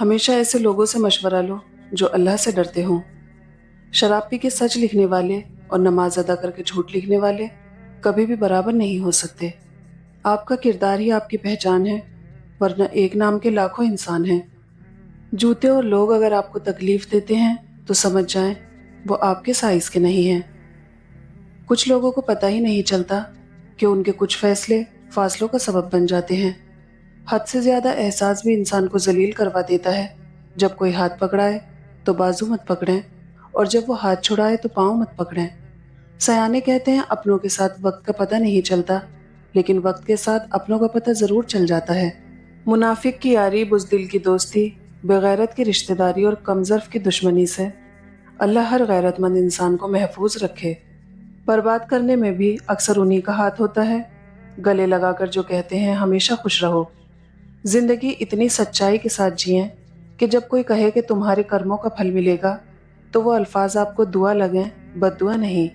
ہمیشہ ایسے لوگوں سے مشورہ لو جو اللہ سے ڈرتے ہوں۔ شراب پی کے سچ لکھنے والے اور نماز ادا کر کے جھوٹ لکھنے والے کبھی بھی برابر نہیں ہو سکتے۔ آپ کا کردار ہی آپ کی پہچان ہے، ورنہ ایک نام کے لاکھوں انسان ہیں۔ جوتے اور لوگ اگر آپ کو تکلیف دیتے ہیں تو سمجھ جائیں وہ آپ کے سائز کے نہیں ہیں۔ کچھ لوگوں کو پتہ ہی نہیں چلتا کہ ان کے کچھ فیصلے فاصلوں کا سبب بن جاتے ہیں۔ حد سے زیادہ احساس بھی انسان کو ذلیل کروا دیتا ہے۔ جب کوئی ہاتھ پکڑائے تو بازو مت پکڑیں، اور جب وہ ہاتھ چھڑائے تو پاؤں مت پکڑیں۔ سیانے کہتے ہیں اپنوں کے ساتھ وقت کا پتہ نہیں چلتا، لیکن وقت کے ساتھ اپنوں کا پتہ ضرور چل جاتا ہے۔ منافق کی یاری، بزدل کی دوستی، بغیرت کی رشتہ داری اور کمظرف کی دشمنی سے اللہ ہر غیرت مند انسان کو محفوظ رکھے۔ برباد کرنے میں بھی اکثر انہی کا ہاتھ ہوتا ہے، گلے لگا کر جو کہتے ہیں ہمیشہ خوش رہو۔ زندگی اتنی سچائی کے ساتھ جئیں کہ جب کوئی کہے کہ تمہارے کرموں کا پھل ملے گا تو وہ الفاظ آپ کو دعا لگیں، بد دعا نہیں۔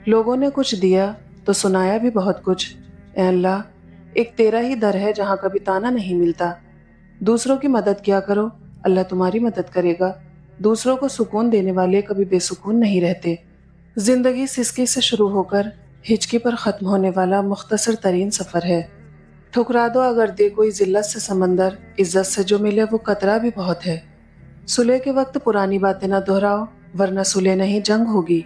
لوگوں نے کچھ دیا تو سنایا بھی بہت کچھ۔ اے اللہ، ایک تیرا ہی در ہے جہاں کبھی تانا نہیں ملتا۔ دوسروں کی مدد کیا کرو، اللہ تمہاری مدد کرے گا۔ دوسروں کو سکون دینے والے کبھی بے سکون نہیں رہتے۔ زندگی سسکی سے شروع ہو کر ہچکی پر ختم ہونے والا مختصر ترین سفر ہے۔ ٹھکرا دو اگر دے کوئی ذلت سے سمندر، عزت سے جو ملے وہ قطرہ بھی بہت ہے۔ صلح کے وقت پرانی باتیں نہ دہراؤ، ورنہ صلح نہیں جنگ ہوگی۔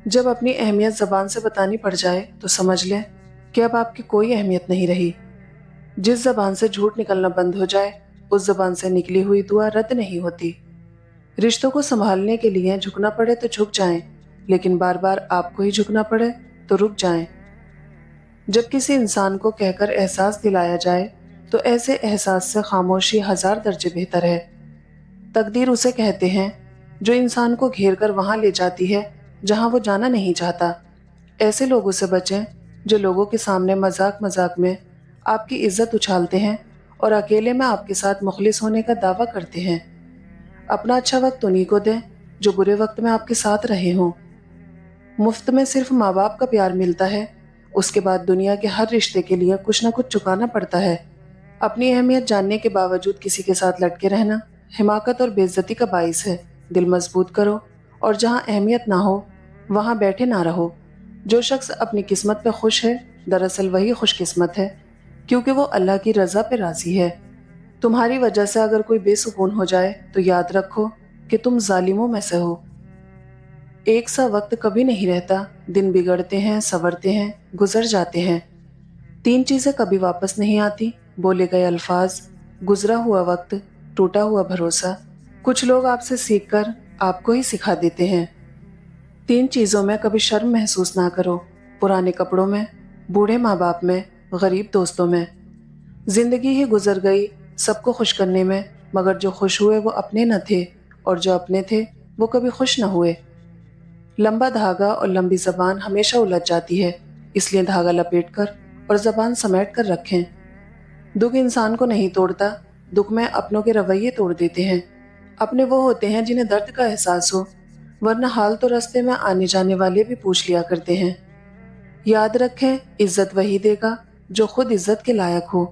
جب اپنی اہمیت زبان سے بتانی پڑ جائے تو سمجھ لیں کہ اب آپ کی کوئی اہمیت نہیں رہی۔ جس زبان سے جھوٹ نکلنا بند ہو جائے، اس زبان سے نکلی ہوئی دعا رد نہیں ہوتی۔ رشتوں کو سنبھالنے کے لیے جھکنا پڑے تو جھک جائیں، لیکن بار بار آپ کو ہی جھکنا پڑے تو رک جائیں۔ جب کسی انسان کو کہہ کر احساس دلایا جائے تو ایسے احساس سے خاموشی 1000 درجے بہتر ہے۔ تقدیر اسے کہتے ہیں جو انسان کو گھیر کر وہاں لے جاتی ہے جہاں وہ جانا نہیں چاہتا۔ ایسے لوگوں سے بچیں جو لوگوں کے سامنے مذاق مذاق میں آپ کی عزت اچھالتے ہیں اور اکیلے میں آپ کے ساتھ مخلص ہونے کا دعویٰ کرتے ہیں۔ اپنا اچھا وقت انہی کو دیں جو برے وقت میں آپ کے ساتھ رہے ہوں۔ مفت میں صرف ماں باپ کا پیار ملتا ہے، اس کے بعد دنیا کے ہر رشتے کے لیے کچھ نہ کچھ چکانا پڑتا ہے۔ اپنی اہمیت جاننے کے باوجود کسی کے ساتھ لٹکے رہنا حماقت اور بے عزتی کا باعث ہے۔ دل مضبوط کرو، اور جہاں اہمیت نہ ہو وہاں بیٹھے نہ رہو۔ جو شخص اپنی قسمت پہ خوش ہے دراصل وہی خوش قسمت ہے، کیونکہ وہ اللہ کی رضا پہ راضی ہے۔ تمہاری وجہ سے اگر کوئی بے سکون ہو جائے تو یاد رکھو کہ تم ظالموں میں سے ہو۔ ایک سا وقت کبھی نہیں رہتا، دن بگڑتے ہیں، سنورتے ہیں، گزر جاتے ہیں۔ 3 چیزیں کبھی واپس نہیں آتی: بولے گئے الفاظ، گزرا ہوا وقت، ٹوٹا ہوا بھروسہ۔ کچھ لوگ آپ سے سیکھ کر آپ کو ہی سکھا دیتے ہیں۔ 3 چیزوں میں کبھی شرم محسوس نہ کرو: پرانے کپڑوں میں، بوڑھے ماں باپ میں، غریب دوستوں میں۔ زندگی ہی گزر گئی سب کو خوش کرنے میں، مگر جو خوش ہوئے وہ اپنے نہ تھے، اور جو اپنے تھے وہ کبھی خوش نہ ہوئے۔ لمبا دھاگا اور لمبی زبان ہمیشہ الجھ جاتی ہے، اس لیے دھاگا لپیٹ کر اور زبان سمیٹ کر رکھیں۔ دکھ انسان کو نہیں توڑتا، دکھ میں اپنوں کے رویے توڑ دیتے ہیں۔ اپنے وہ ہوتے ہیں جنہیں درد کا احساس ہو، ورنہ حال تو رستے میں آنے جانے والے بھی پوچھ لیا کرتے ہیں۔ یاد رکھیں، عزت وہی دے گا جو خود عزت کے لائق ہو۔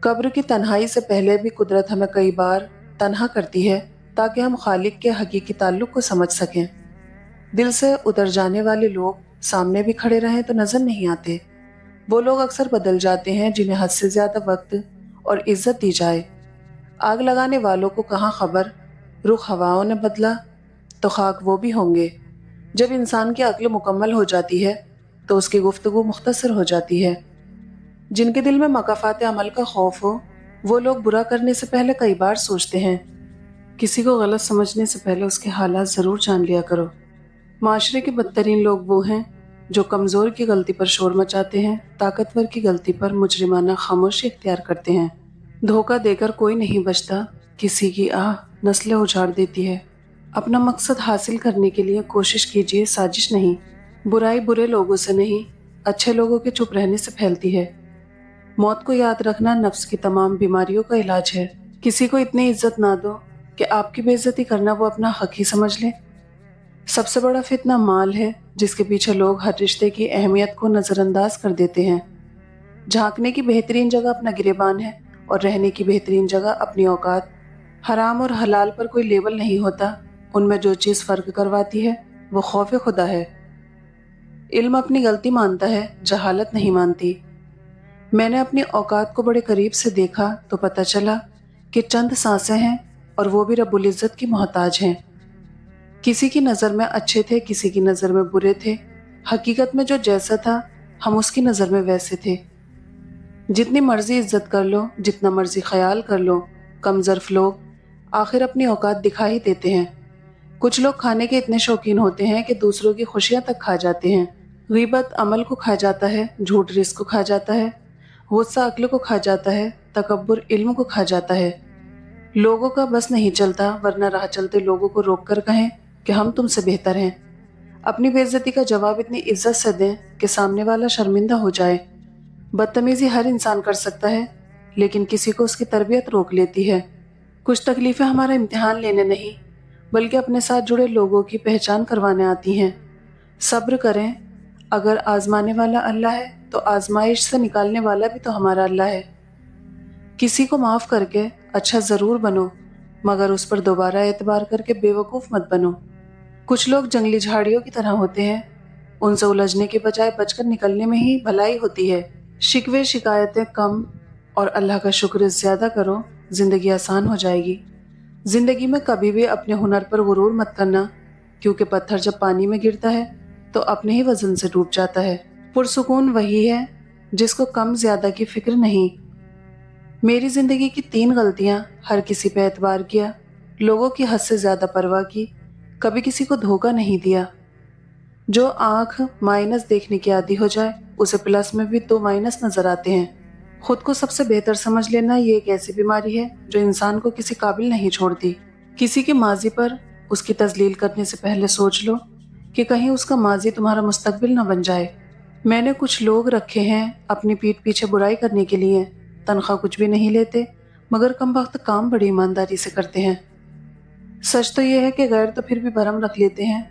قبر کی تنہائی سے پہلے بھی قدرت ہمیں کئی بار تنہا کرتی ہے تاکہ ہم خالق کے حقیقی تعلق کو سمجھ سکیں۔ دل سے اتر جانے والے لوگ سامنے بھی کھڑے رہیں تو نظر نہیں آتے۔ وہ لوگ اکثر بدل جاتے ہیں جنہیں حد سے زیادہ وقت اور عزت دی جائے۔ آگ لگانے والوں کو کہاں خبر رخ ہواؤں نے بدلا تو خاک وہ بھی ہوں گے۔ جب انسان کی عقل مکمل ہو جاتی ہے تو اس کی گفتگو مختصر ہو جاتی ہے۔ جن کے دل میں مکافات عمل کا خوف ہو وہ لوگ برا کرنے سے پہلے کئی بار سوچتے ہیں۔ کسی کو غلط سمجھنے سے پہلے اس کے حالات ضرور جان لیا کرو۔ معاشرے کے بدترین لوگ وہ ہیں جو کمزور کی غلطی پر شور مچاتے ہیں، طاقتور کی غلطی پر مجرمانہ خاموشی اختیار کرتے ہیں۔ دھوکہ دے کر کوئی نہیں بچتا، کسی کی آہ نسلیں اجاڑ دیتی ہے۔ اپنا مقصد حاصل کرنے کے لیے کوشش کیجیے، سازش نہیں۔ برائی برے لوگوں سے نہیں، اچھے لوگوں کے چپ رہنے سے پھیلتی ہے۔ موت کو یاد رکھنا نفس کی تمام بیماریوں کا علاج ہے۔ کسی کو اتنی عزت نہ دو کہ آپ کی بے عزتی کرنا وہ اپنا حق ہی سمجھ لے۔ سب سے بڑا فتنہ مال ہے جس کے پیچھے لوگ ہر رشتے کی اہمیت کو نظر انداز کر دیتے ہیں۔ جھانکنے کی بہترین جگہ اپنا گریبان ہے، اور رہنے کی بہترین جگہ اپنی اوقات حرام اور حلال پر کوئی لیبل نہیں ہوتا، ان میں جو چیز فرق کرواتی ہے وہ خوف خدا ہے۔ علم اپنی غلطی مانتا ہے، جہالت نہیں مانتی۔ میں نے اپنی اوقات کو بڑے قریب سے دیکھا تو پتہ چلا کہ چند سانسیں ہیں اور وہ بھی رب العزت کی محتاج ہیں۔ کسی کی نظر میں اچھے تھے، کسی کی نظر میں برے تھے، حقیقت میں جو جیسا تھا ہم اس کی نظر میں ویسے تھے۔ جتنی مرضی عزت کر لو، جتنا مرضی خیال کر لو، کم ظرف لوگ آخر اپنی اوقات دکھا ہی دیتے ہیں۔ کچھ لوگ کھانے کے اتنے شوقین ہوتے ہیں کہ دوسروں کی خوشیاں تک کھا جاتے ہیں۔ غیبت عمل کو کھا جاتا ہے، جھوٹ رزق کو کھا جاتا ہے، غصہ عقل کو کھا جاتا ہے، تکبر علم کو کھا جاتا ہے۔ لوگوں کا بس نہیں چلتا، ورنہ راہ چلتے لوگوں کو روک کر کہیں کہ ہم تم سے بہتر ہیں۔ اپنی بے عزتی کا جواب اتنی عزت سے دیں کہ سامنے والا شرمندہ ہو جائے۔ بدتمیزی ہر انسان کر سکتا ہے، لیکن کسی کو اس کی تربیت روک لیتی ہے۔ کچھ تکلیفیں ہمارا امتحان لینے نہیں بلکہ اپنے ساتھ جڑے لوگوں کی پہچان کروانے آتی ہیں۔ صبر کریں، اگر آزمانے والا اللہ ہے تو آزمائش سے نکالنے والا بھی تو ہمارا اللہ ہے۔ کسی کو معاف کر کے اچھا ضرور بنو، مگر اس پر دوبارہ اعتبار کر کے بے وقوف مت بنو۔ کچھ لوگ جنگلی جھاڑیوں کی طرح ہوتے ہیں، ان سے الجھنے کے بجائے بچ کر نکلنے میں ہی بھلائی ہوتی ہے۔ شکوے شکایتیں کم اور اللہ کا شکر زیادہ کرو، زندگی آسان ہو جائے گی۔ زندگی میں کبھی بھی اپنے ہنر پر غرور مت کرنا، کیونکہ پتھر جب پانی میں گرتا ہے تو اپنے ہی وزن سے ڈوب جاتا ہے۔ پرسکون وہی ہے جس کو کم زیادہ کی فکر نہیں۔ میری زندگی کی 3 غلطیاں: ہر کسی پہ اعتبار کیا، لوگوں کی حد سے زیادہ پرواہ کی، کبھی کسی کو دھوکہ نہیں دیا۔ جو آنکھ مائنس دیکھنے کی عادی ہو جائے اسے پلس میں بھی 2 مائنس نظر آتے ہیں۔ خود کو سب سے بہتر سمجھ لینا یہ ایک ایسی بیماری ہے جو انسان کو کسی قابل نہیں چھوڑتی۔ کسی کے ماضی پر اس کی تذلیل کرنے سے پہلے سوچ لو کہ کہیں اس کا ماضی تمہارا مستقبل نہ بن جائے۔ میں نے کچھ لوگ رکھے ہیں اپنی پیٹھ پیچھے برائی کرنے کے لیے، تنخواہ کچھ بھی نہیں لیتے مگر کم وقت کام بڑی ایمانداری سے کرتے ہیں۔ سچ تو یہ ہے کہ غیر تو پھر بھی بھرم رکھ لیتے ہیں،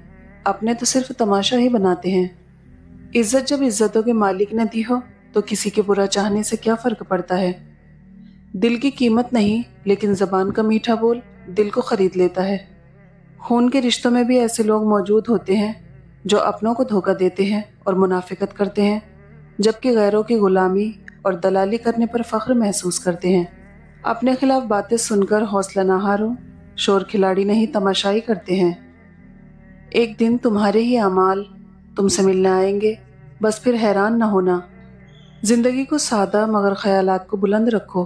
اپنے تو صرف تماشا ہی بناتے ہیں۔ عزت جب عزتوں کے مالک نے دی ہو تو کسی کے برا چاہنے سے کیا فرق پڑتا ہے؟ دل کی قیمت نہیں، لیکن زبان کا میٹھا بول دل کو خرید لیتا ہے۔ خون کے رشتوں میں بھی ایسے لوگ موجود ہوتے ہیں جو اپنوں کو دھوکہ دیتے ہیں اور منافقت کرتے ہیں، جبکہ غیروں کی غلامی اور دلالی کرنے پر فخر محسوس کرتے ہیں۔ اپنے خلاف باتیں سن کر حوصلہ نہ ہارو، شور کھلاڑی نہیں تماشائی کرتے ہیں۔ ایک دن تمہارے ہی اعمال تم سے ملنے آئیں گے، بس پھر حیران نہ ہونا۔ زندگی کو سادہ مگر خیالات کو بلند رکھو۔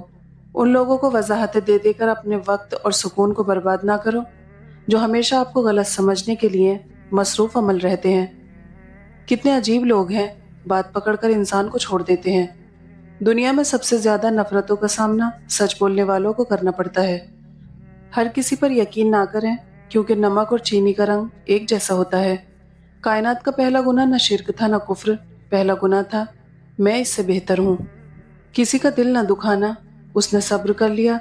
ان لوگوں کو وضاحتیں دے دے کر اپنے وقت اور سکون کو برباد نہ کرو جو ہمیشہ آپ کو غلط سمجھنے کے لیے مصروف عمل رہتے ہیں۔ کتنے عجیب لوگ ہیں، بات پکڑ کر انسان کو چھوڑ دیتے ہیں۔ دنیا میں سب سے زیادہ نفرتوں کا سامنا سچ بولنے والوں کو کرنا پڑتا ہے۔ ہر کسی پر یقین نہ کریں، کیونکہ نمک اور چینی کا رنگ ایک جیسا ہوتا ہے۔ کائنات کا پہلا گناہ نہ شرک تھا نہ کفر، پہلا گناہ تھا میں اس سے بہتر ہوں۔ کسی کا دل نہ دکھانا، اس نے صبر کر لیا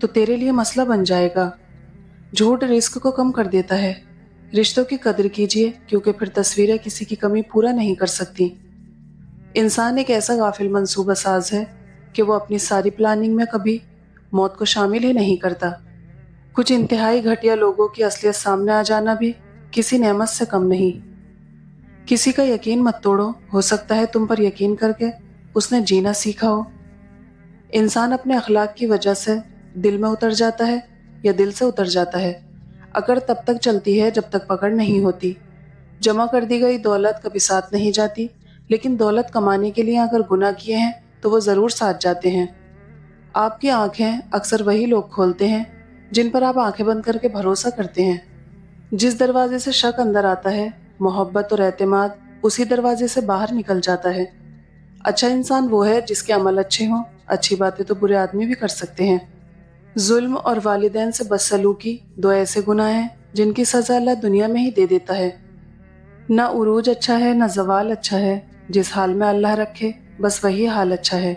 تو تیرے لیے مسئلہ بن جائے گا۔ جھوٹ رزق کو کم کر دیتا ہے۔ رشتوں کی قدر کیجیے، کیونکہ پھر تصویریں کسی کی کمی پورا نہیں کر سکتی۔ انسان ایک ایسا غافل منصوبہ ساز ہے کہ وہ اپنی ساری پلاننگ میں کبھی موت کو شامل ہی نہیں کرتا۔ کچھ انتہائی گھٹیا لوگوں کی اصلیت سامنے آ جانا بھی کسی نعمت سے کم نہیں۔ کسی کا یقین مت توڑو، ہو سکتا ہے تم پر یقین کر کے اس نے جینا سیکھا ہو۔ انسان اپنے اخلاق کی وجہ سے دل میں اتر جاتا ہے یا دل سے اتر جاتا ہے۔ اکڑ تب تک چلتی ہے جب تک پکڑ نہیں ہوتی۔ جمع کر دی گئی دولت کبھی ساتھ نہیں جاتی، لیکن دولت کمانے کے لیے اگر گناہ کیے ہیں تو وہ ضرور ساتھ جاتے ہیں۔ آپ کی آنکھیں اکثر وہی لوگ کھولتے ہیں جن پر آپ آنکھیں بند کر کے بھروسہ کرتے ہیں۔ جس دروازے سے شک اندر آتا ہے، محبت اور اعتماد اسی دروازے سے باہر نکل جاتا ہے۔ اچھا انسان وہ ہے جس کے عمل اچھے ہوں، اچھی باتیں تو برے آدمی بھی کر سکتے ہیں۔ ظلم اور والدین سے بدسلوکی 2 ایسے گناہ ہیں جن کی سزا اللہ دنیا میں ہی دے دیتا ہے۔ نہ عروج اچھا ہے نہ زوال اچھا ہے، جس حال میں اللہ رکھے بس وہی حال اچھا ہے۔